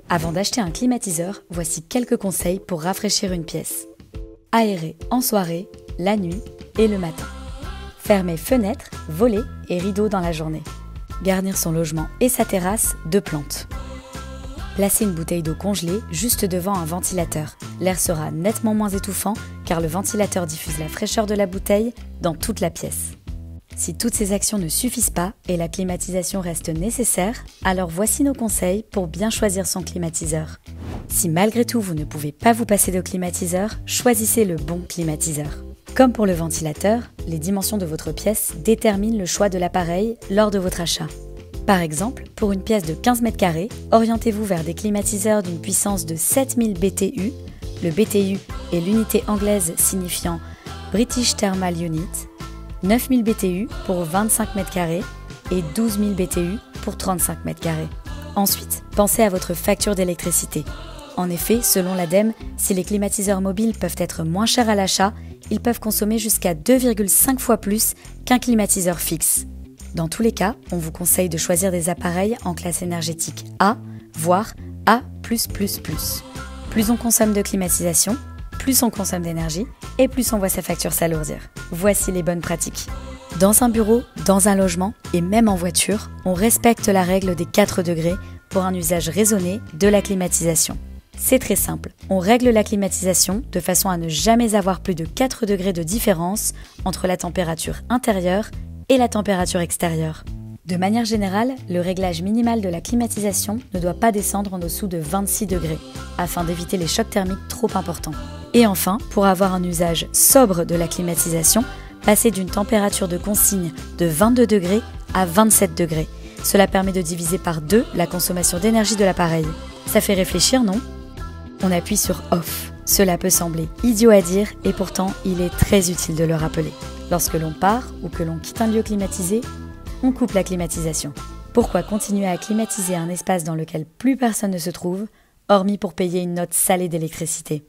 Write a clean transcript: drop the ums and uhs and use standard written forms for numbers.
Avant d'acheter un climatiseur, voici quelques conseils pour rafraîchir une pièce. Aérer en soirée, la nuit et le matin. Fermer fenêtres, volets et rideaux dans la journée. Garnir son logement et sa terrasse de plantes. Placez une bouteille d'eau congelée juste devant un ventilateur. L'air sera nettement moins étouffant car le ventilateur diffuse la fraîcheur de la bouteille dans toute la pièce. Si toutes ces actions ne suffisent pas et la climatisation reste nécessaire, alors voici nos conseils pour bien choisir son climatiseur. Si malgré tout vous ne pouvez pas vous passer de climatiseur, choisissez le bon climatiseur. Comme pour le ventilateur, les dimensions de votre pièce déterminent le choix de l'appareil lors de votre achat. Par exemple, pour une pièce de 15 m², orientez-vous vers des climatiseurs d'une puissance de 7000 BTU. Le BTU est l'unité anglaise signifiant British Thermal Unit, 9000 BTU pour 25 m² et 12000 BTU pour 35 m². Ensuite, pensez à votre facture d'électricité. En effet, selon l'ADEME, si les climatiseurs mobiles peuvent être moins chers à l'achat, ils peuvent consommer jusqu'à 2,5 fois plus qu'un climatiseur fixe. Dans tous les cas, on vous conseille de choisir des appareils en classe énergétique A, voire A+++. Plus on consomme de climatisation, plus on consomme d'énergie et plus on voit sa facture s'alourdir. Voici les bonnes pratiques. Dans un bureau, dans un logement et même en voiture, on respecte la règle des 4 degrés pour un usage raisonné de la climatisation. C'est très simple, on règle la climatisation de façon à ne jamais avoir plus de 4 degrés de différence entre la température intérieure et la température extérieure. De manière générale, le réglage minimal de la climatisation ne doit pas descendre en dessous de 26 degrés, afin d'éviter les chocs thermiques trop importants. Et enfin, pour avoir un usage sobre de la climatisation, passez d'une température de consigne de 22 degrés à 27 degrés. Cela permet de diviser par 2 la consommation d'énergie de l'appareil. Ça fait réfléchir, non ? On appuie sur Off. Cela peut sembler idiot à dire et pourtant il est très utile de le rappeler. Lorsque l'on part ou que l'on quitte un lieu climatisé, on coupe la climatisation. Pourquoi continuer à climatiser un espace dans lequel plus personne ne se trouve, hormis pour payer une note salée d'électricité ?